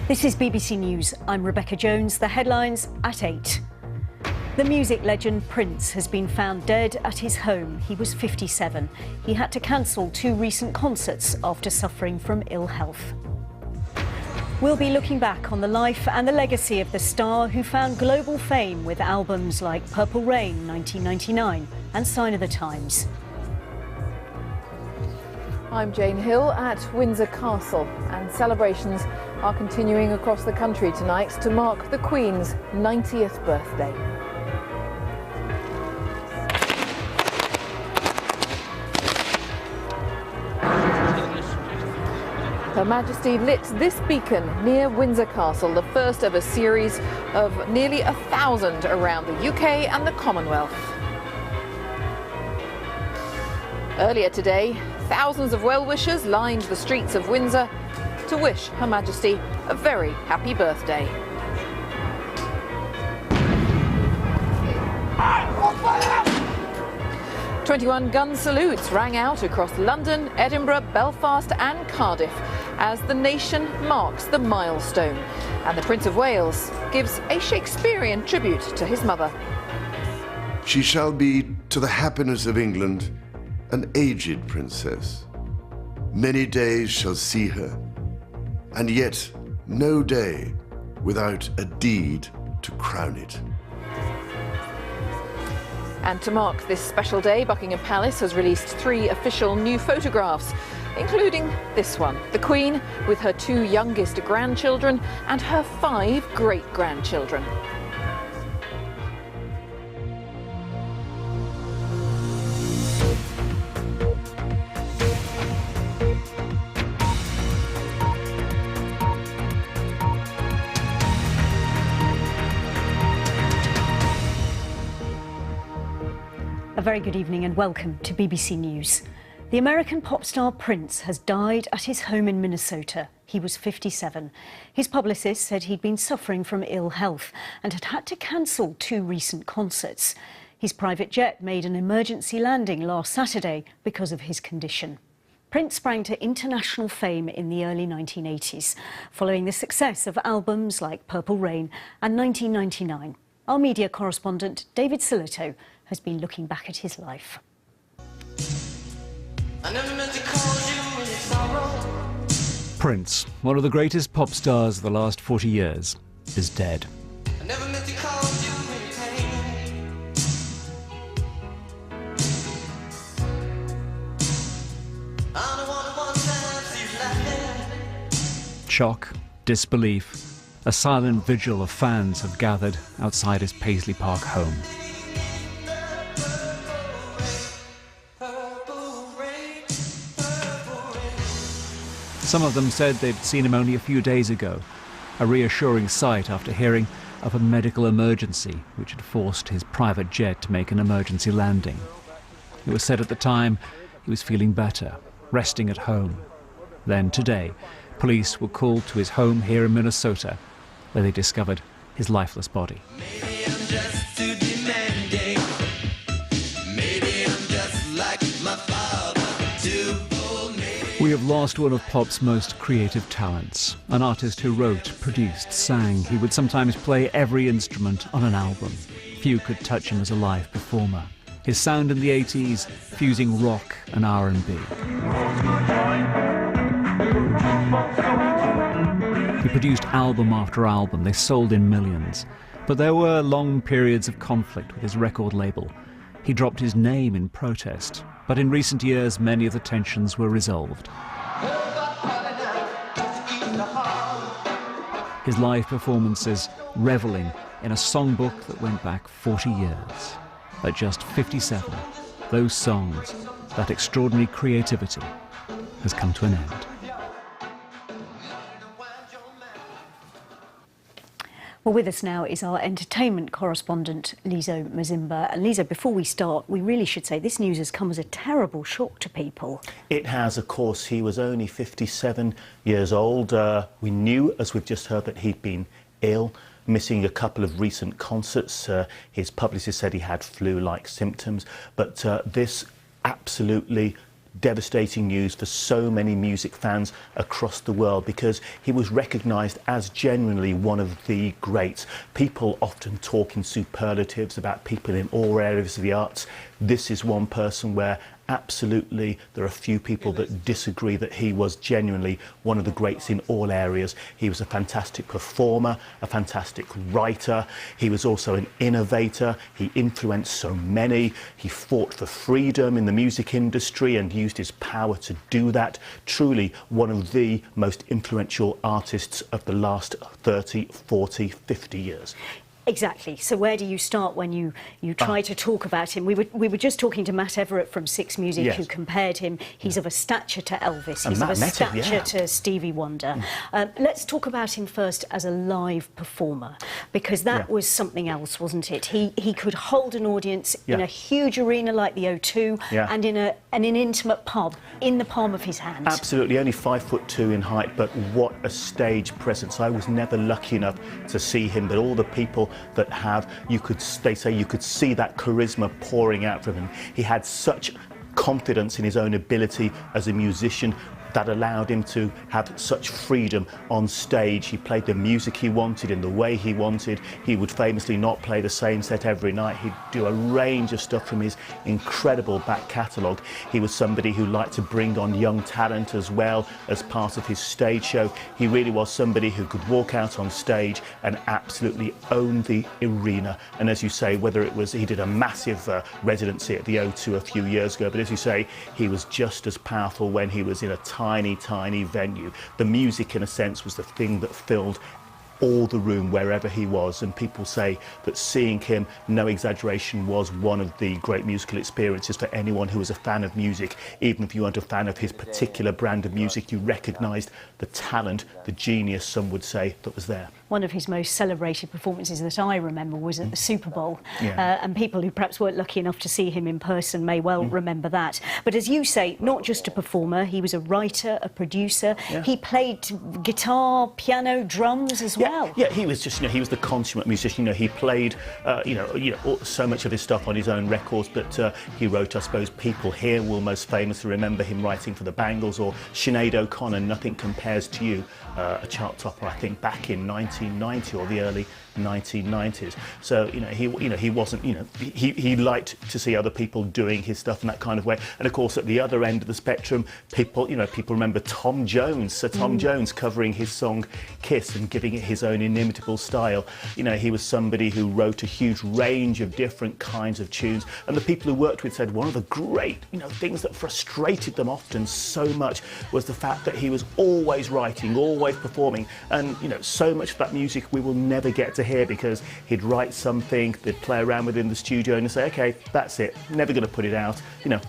This is BBC News. I'm Rebecca Jones. The headlines at 8. The music legend Prince has been found dead at his home. He was 57. He had to cancel 2 recent concerts after suffering from ill health. We'll be looking back on the life and the legacy of the star who found global fame with albums like Purple Rain 1999 and Sign of the Times. I'm Jane Hill at Windsor Castle, and celebrations are continuing across the country tonight to mark the Queen's 90th birthday. Her Majesty lit this beacon near Windsor Castle, the first of a series of nearly 1,000 around the UK and the Commonwealth. Earlier today, thousands of well-wishers lined the streets of Windsor to wish Her Majesty a very happy birthday. "21 gun salutes rang out across London, Edinburgh, Belfast and Cardiff as the nation marks the milestone. And the Prince of Wales gives a Shakespearean tribute to his mother. She shall be, to the happiness of England, an aged princess. Many days shall see her, and yet no day without a deed to crown it. And to mark this special day, Buckingham Palace has released 3 official new photographs, including this one, the Queen with her 2 youngest grandchildren and her 5 great-grandchildren. A very good evening and welcome to BBC News. The American pop star Prince has died at his home in Minnesota. He was 57. His publicist said he'd been suffering from ill health and had to cancel 2 recent concerts. His private jet made an emergency landing last Saturday because of his condition. Prince sprang to international fame in the early 1980s, following the success of albums like Purple Rain and 1999. Our media correspondent David Silito has been looking back at his life. Prince, one of the greatest pop stars of the last 40 years, is dead. Shock, disbelief, a silent vigil of fans have gathered outside his Paisley Park home. Some of them said they'd seen him only a few days ago, a reassuring sight after hearing of a medical emergency which had forced his private jet to make an emergency landing. It was said at the time he was feeling better, resting at home. Then today, police were called to his home here in Minnesota, where they discovered his lifeless body. Maybe I'm just too demanding. Maybe I'm just like my father, too bold. We have lost one of pop's most creative talents, an artist who wrote, produced, sang. He would sometimes play every instrument on an album. Few could touch him as a live performer. His sound in the 80s, fusing rock and R&B. He produced album after album. They sold in millions. But there were long periods of conflict with his record label. He dropped his name in protest. But in recent years, many of the tensions were resolved. His live performances reveling in a songbook that went back 40 years. At just 57, those songs, that extraordinary creativity, has come to an end. Well, with us now is our entertainment correspondent, Lizo Mazimba. And Lizo, before we start, we really should say this news has come as a terrible shock to people. It has, of course. He was only 57 years old. We knew, as we've just heard, that he'd been ill, missing a couple of recent concerts. His publicist said he had flu-like symptoms, but this absolutely devastating news for so many music fans across the world, because he was recognised as genuinely one of the greats. People often talk in superlatives about people in all areas of the arts. This is one person where absolutely there are few people that disagree that he was genuinely one of the greats in all areas. He was a fantastic performer, a fantastic writer. He was also an innovator. He influenced so many. He fought for freedom in the music industry and used his power to do that. Truly one of the most influential artists of the last 30, 40, 50 years. Exactly. So where do you start when you try to talk about him? We were just talking to Matt Everett from Six Music, Yes. who compared him. He's of a stature to Elvis. And He's of Matt a met him, stature yeah. to Stevie Wonder. Let's talk about him first as a live performer, because that was something else, wasn't it? He could hold an audience in a huge arena like the O2 and in an intimate pub in the palm of his hand. Absolutely, only 5'2" in height, but what a stage presence. I was never lucky enough to see him, but all the people that have, they say you could see that charisma pouring out from him. He had such confidence in his own ability as a musician that allowed him to have such freedom on stage. He played the music he wanted in the way he wanted. He would famously not play the same set every night. He'd do a range of stuff from his incredible back catalogue. He was somebody who liked to bring on young talent as well as part of his stage show. He really was somebody who could walk out on stage and absolutely own the arena. And as you say, whether it was, he did a massive residency at the O2 a few years ago, but as you say, he was just as powerful when he was in a tiny venue. The music, in a sense, was the thing that filled all the room wherever he was, and people say that seeing him, no exaggeration, was one of the great musical experiences for anyone who was a fan of music. Even if you weren't a fan of his particular brand of music, you recognised the talent, the genius, some would say, that was there. One of his most celebrated performances that I remember was at the Super Bowl, and people who perhaps weren't lucky enough to see him in person may well remember that. But as you say, not just a performer, he was a writer, a producer. He played guitar, piano, drums as well. Yeah, he was just, he was the consummate musician. He played, so much of his stuff on his own records, but he wrote, I suppose, people here will most famously remember him writing for the Bangles, or Sinead O'Connor, Nothing Compares to You, a chart topper, I think, back in 1990 or the early 1990s. So he wasn't, he liked to see other people doing his stuff in that kind of way. And of course, at the other end of the spectrum, people remember Tom Jones, Sir Tom Jones, covering his song Kiss and giving it his own inimitable style. He was somebody who wrote a huge range of different kinds of tunes, and the people who worked with said one of the great things that frustrated them often so much was the fact that he was always writing, always performing, and so much of that music we will never get to hear, because he'd write something, they'd play around with it in the studio and say, okay, that's it, never going to put it out,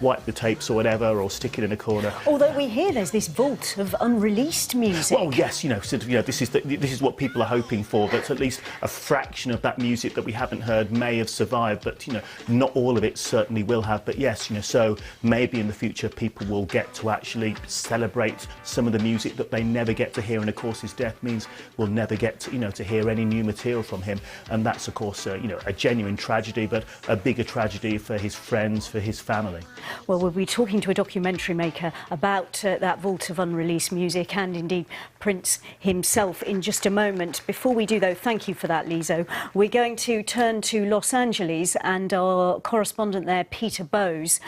wipe the tapes or whatever, or stick it in a corner. Although we hear there's this vault of unreleased music. Well, yes, this is what people are hoping for, that at least a fraction of that music that we haven't heard may have survived, but not all of it certainly will have. But yes, so maybe in the future people will get to actually celebrate some of the music that they never get to hear, and of course his death means we'll never get to to hear any new material from him, and that's of course a genuine tragedy, but a bigger tragedy for his friends, for his family. Well, we'll be talking to a documentary maker about that vault of unreleased music, and indeed Prince himself, in just a moment. Before we do, though, thank you for that, Lizo. We're going to turn to Los Angeles and our correspondent there, Peter Bowes.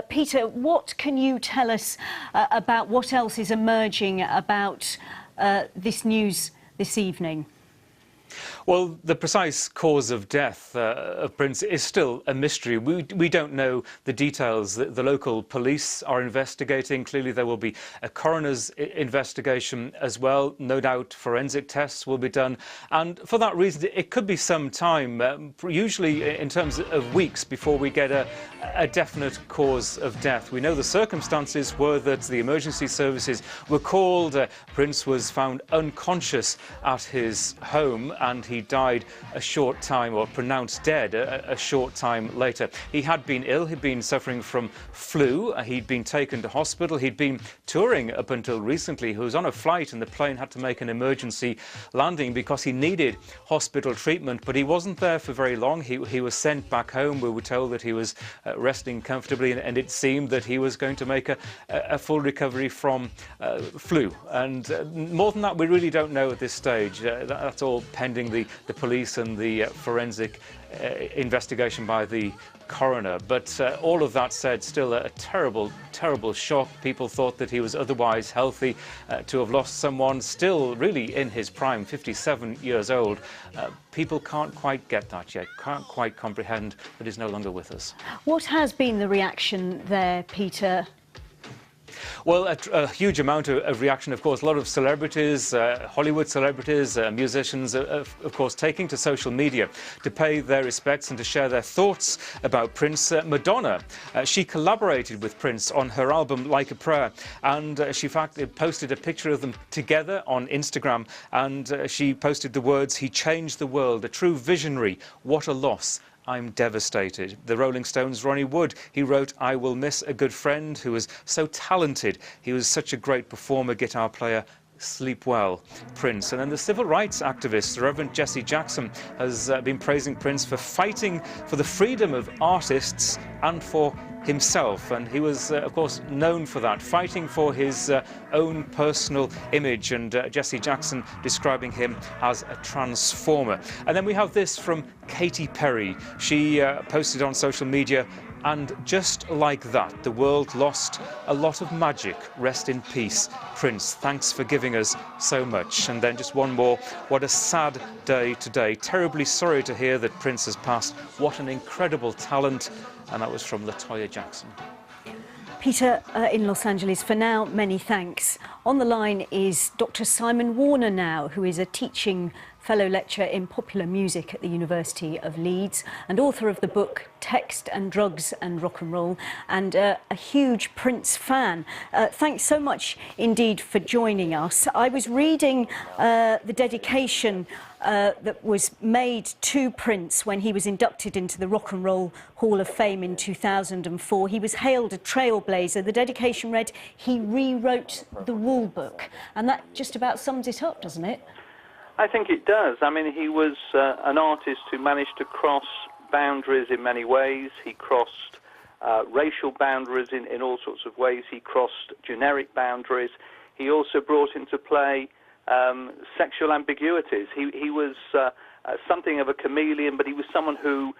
Peter, what can you tell us about what else is emerging about this news this evening? Well, the precise cause of death of Prince is still a mystery. We don't know the details. The local police are investigating. Clearly, there will be a coroner's investigation as well. No doubt forensic tests will be done. And for that reason, it could be some time, usually in terms of weeks, before we get a definite cause of death. We know the circumstances were that the emergency services were called. Prince was found unconscious at his home. and he died a short time, or pronounced dead a short time later. He had been ill, he'd been suffering from flu, he'd been taken to hospital, he'd been touring up until recently. He was on a flight and the plane had to make an emergency landing because he needed hospital treatment, but he wasn't there for very long. He was sent back home. We were told that he was resting comfortably, and it seemed that he was going to make a full recovery from flu. And more than that, we really don't know at this stage. That's all pending the police and the forensic investigation by the coroner. But all of that said, still a terrible, terrible shock. People thought that he was otherwise healthy. To have lost someone still really in his prime, 57 years old, people can't quite get that yet, can't quite comprehend that he's no longer with us. What has been the reaction there, Peter? Well, a huge amount of reaction, of course. A lot of celebrities, Hollywood celebrities, musicians, of course, taking to social media to pay their respects and to share their thoughts about Prince. Madonna, she collaborated with Prince on her album Like a Prayer, and she in fact posted a picture of them together on Instagram, and she posted the words, "He changed the world, a true visionary, what a loss. I'm devastated." The Rolling Stones' Ronnie Wood, he wrote, "I will miss a good friend who was so talented. He was such a great performer, guitar player. Sleep well, Prince." And then the civil rights activist, the Reverend Jesse Jackson, has been praising Prince for fighting for the freedom of artists and for himself. And he was, of course, known for that, fighting for his own personal image. And Jesse Jackson describing him as a transformer. And then we have this from Katy Perry. She posted on social media, "And just like that, the world lost a lot of magic. Rest in peace, Prince. Thanks for giving us so much." And then just one more. "What a sad day today. Terribly sorry to hear that Prince has passed. What an incredible talent." And that was from LaToya Jackson. Peter in Los Angeles, for now, many thanks. On the line is Dr. Simon Warner now, who is a teaching fellow lecturer in popular music at the University of Leeds and author of the book Text and Drugs and Rock and Roll, and a huge Prince fan. Thanks so much indeed for joining us. I was reading the dedication that was made to Prince when he was inducted into the Rock and Roll Hall of Fame in 2004. He was hailed a trailblazer. The dedication read, "He rewrote the rule book." And that just about sums it up, doesn't it? I think it does. I mean, he was an artist who managed to cross boundaries in many ways. He crossed racial boundaries in all sorts of ways. He crossed generic boundaries. He also brought into play sexual ambiguities. He was something of a chameleon, but he was someone who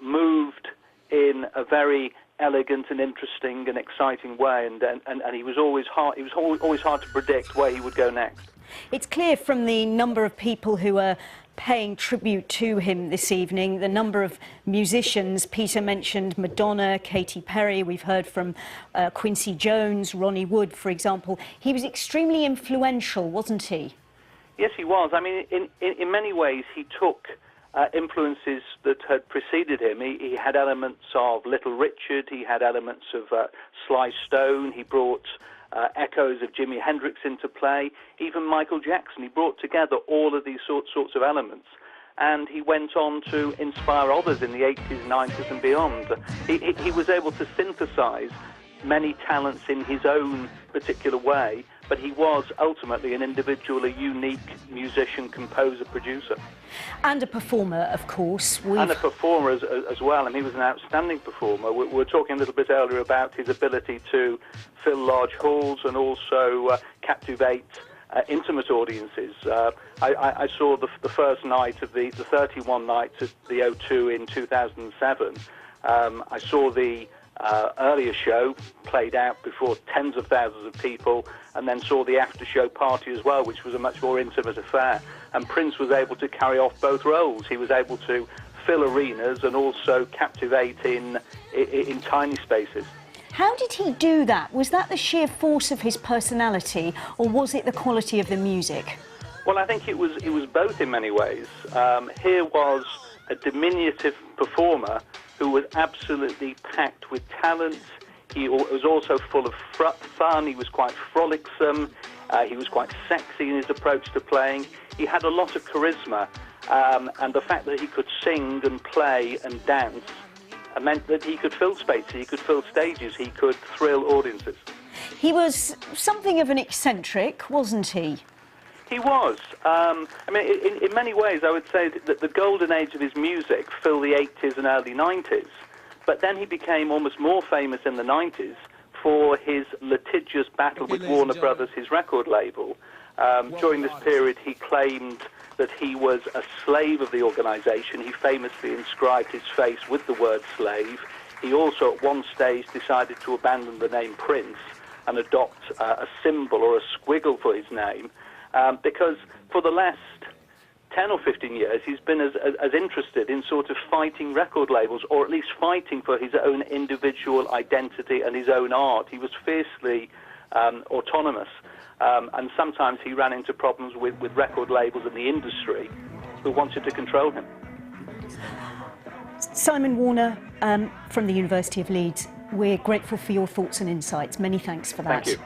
moved in a very elegant and interesting and exciting way, and he was always hard. It was always hard to predict where he would go next. It's clear from the number of people who are paying tribute to him this evening, the number of musicians. Peter mentioned Madonna, Katy Perry. We've heard from Quincy Jones, Ronnie Wood, for example. He was extremely influential, wasn't he? Yes, he was. I mean, in many ways, he took influences that had preceded him. He had elements of Little Richard. He had elements of Sly Stone. He brought echoes of Jimi Hendrix into play, even Michael Jackson. He brought together all of these sorts of elements, and he went on to inspire others in the 80s, 90s and beyond. He was able to synthesize many talents in his own particular way, but he was ultimately an individual, a unique musician, composer, producer. And a performer, of course. And a performer as well, and he was an outstanding performer. We were talking a little bit earlier about his ability to fill large halls and also captivate intimate audiences. I saw the first night of the 31 nights at the O2 in 2007. I saw the earlier show played out before tens of thousands of people, and then saw the after show party as well, which was a much more intimate affair. And Prince was able to carry off both roles. He was able to fill arenas and also captivate in tiny spaces. How did he do that? Was that the sheer force of his personality, or was it the quality of the music? Well, I think it was both in many ways. Here was a diminutive performer who was absolutely packed with talent. He was also full of fun. He was quite frolicsome. He was quite sexy in his approach to playing. He had a lot of charisma, and the fact that he could sing and play and dance meant that he could fill spaces, he could fill stages, he could thrill audiences. He was something of an eccentric, wasn't he? He was. I mean, in many ways, I would say that the golden age of his music filled the 80s and early 90s, but then he became almost more famous in the 90s for his litigious battle with Warner Brothers, his record label. During this period, he claimed that he was a slave of the organisation. He famously inscribed his face with the word slave. He also, at one stage, decided to abandon the name Prince and adopt a symbol or a squiggle for his name, because for the last 10 or 15 years, he's been as interested in sort of fighting record labels, or at least fighting for his own individual identity and his own art. He was fiercely autonomous. And sometimes he ran into problems with record labels in the industry who wanted to control him. Simon Warner from the University of Leeds, we're grateful for your thoughts and insights. Many thanks for that. Thank you.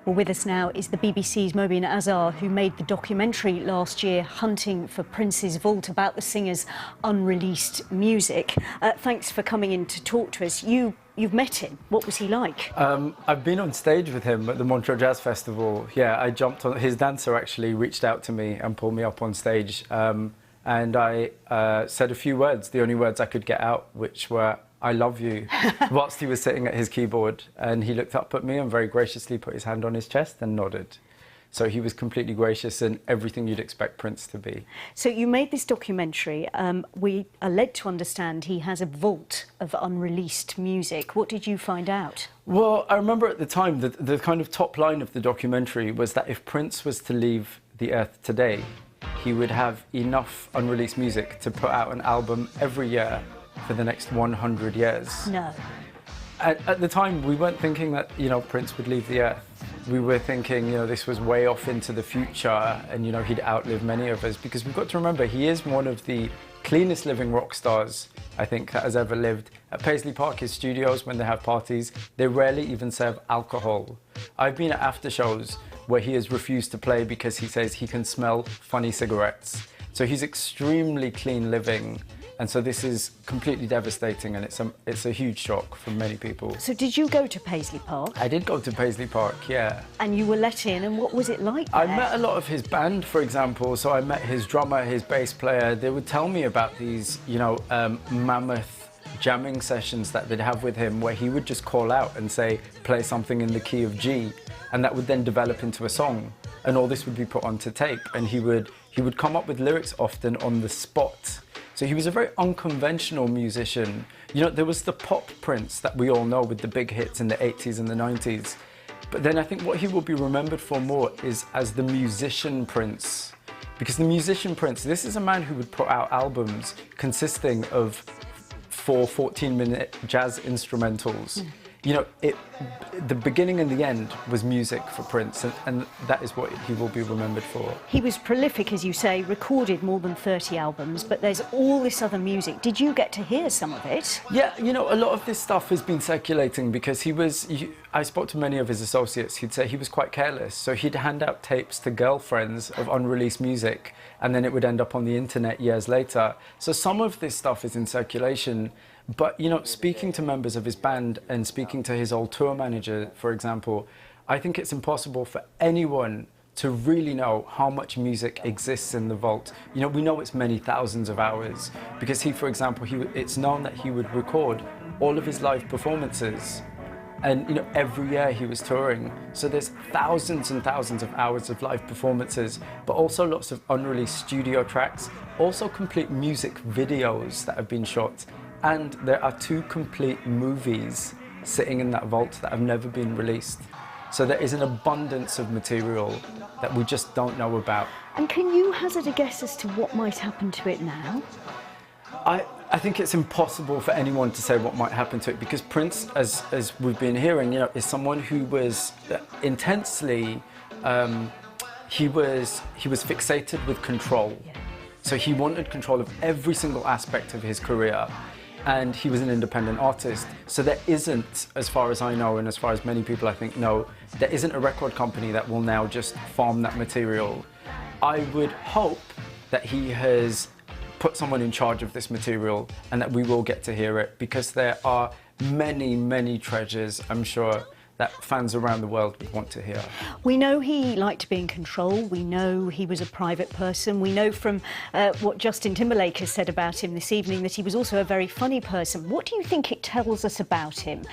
Well, with us now is the BBC's Mobeen Azhar, who made the documentary last year, Hunting for Prince's Vault, about the singer's unreleased music. Thanks for coming in to talk to us. You've met him. What was he like? I've been on stage with him at the Montreux Jazz Festival. Yeah, I jumped on. His dancer actually reached out to me and pulled me up on stage. And I said a few words, the only words I could get out, which were, "I love you," whilst he was sitting at his keyboard. And he looked up at me and very graciously put his hand on his chest and nodded. So he was completely gracious and everything you'd expect Prince to be. So you made this documentary. We are led to understand he has a vault of unreleased music. What did you find out? Well, I remember at the time that the kind of top line of the documentary was that if Prince was to leave the earth today, he would have enough unreleased music to put out an album every year for the next 100 years. No. At the time, we weren't thinking that, Prince would leave the earth. We were thinking, this was way off into the future and, he'd outlive many of us, because we've got to remember, he is one of the cleanest living rock stars, I think, that has ever lived. At Paisley Park, his studios, when they have parties, they rarely even serve alcohol. I've been at after shows where he has refused to play because he says he can smell funny cigarettes. So he's extremely clean living. And so this is completely devastating, and it's a huge shock for many people. So did you go to Paisley Park? I did go to Paisley Park, yeah. And you were let in, and what was it like there? I met a lot of his band, for example. So I met his drummer, his bass player. They would tell me about these, mammoth jamming sessions that they'd have with him, where he would just call out and say, play something in the key of G, and that would then develop into a song. And all this would be put onto tape, and he would come up with lyrics often on the spot. So he was a very unconventional musician. There was the pop Prince that we all know with the big hits in the 80s and the 90s. But then I think what he will be remembered for more is as the musician Prince. Because the musician Prince, this is a man who would put out albums consisting of 4 14-minute jazz instrumentals. The beginning and the end was music for Prince, and that is what he will be remembered for. He was prolific, as you say, recorded more than 30 albums, but there's all this other music. Did you get to hear some of it? Yeah, a lot of this stuff has been circulating because I spoke to many of his associates. He'd say he was quite careless, so he'd hand out tapes to girlfriends of unreleased music, and then it would end up on the internet years later. So some of this stuff is in circulation. But, speaking to members of his band and speaking to his old tour manager, for example, I think it's impossible for anyone to really know how much music exists in the vault. We know it's many thousands of hours because for example, it's known that he would record all of his live performances. And, every year he was touring. So there's thousands and thousands of hours of live performances, but also lots of unreleased studio tracks, also complete music videos that have been shot. And there are 2 complete movies sitting in that vault that have never been released. So there is an abundance of material that we just don't know about. And can you hazard a guess as to what might happen to it now? I think it's impossible for anyone to say what might happen to it, because Prince, as we've been hearing, is someone who was intensely, he was fixated with control. Yeah. So he wanted control of every single aspect of his career. And he was an independent artist. So there isn't, as far as I know, and as far as many people I think know, there isn't a record company that will now just farm that material. I would hope that he has put someone in charge of this material and that we will get to hear it, because there are many, many treasures, I'm sure, that fans around the world would want to hear. We know he liked to be in control. We know he was a private person. We know from what Justin Timberlake has said about him this evening that he was also a very funny person. What do you think it tells us about him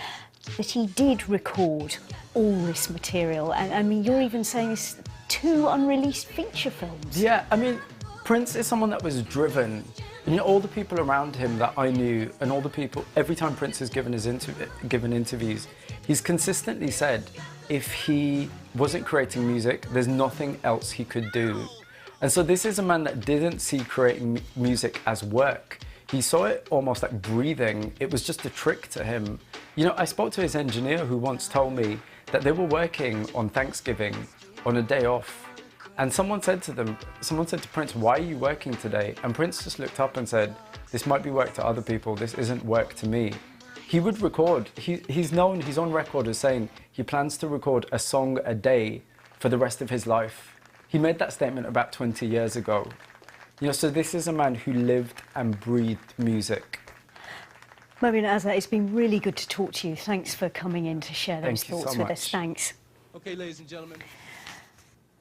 that he did record all this material? And I mean, you're even saying this 2 unreleased feature films. Yeah, I mean, Prince is someone that was driven. You know, all the people around him that I knew, and all the people, every time Prince has given interviews, he's consistently said if he wasn't creating music, there's nothing else he could do. And so this is a man that didn't see creating music as work. He saw it almost like breathing. It was just a trick to him. You know, I spoke to his engineer who once told me that they were working on Thanksgiving on a day off. And someone said to Prince, why are you working today? And Prince just looked up and said, this might be work to other people, this isn't work to me. He would record, he's on record as saying he plans to record a song a day for the rest of his life. He made that statement about 20 years ago. You know, so this is a man who lived and breathed music. Momin Azza, it's been really good to talk to you. Thanks for coming in to share those Thank you thoughts so with much. us. Thanks. Okay, ladies and gentlemen.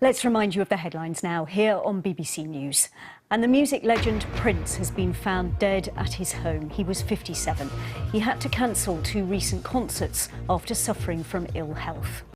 Let's remind you of the headlines now, here on BBC News. And the music legend Prince has been found dead at his home. He was 57. He had to cancel 2 recent concerts after suffering from ill health.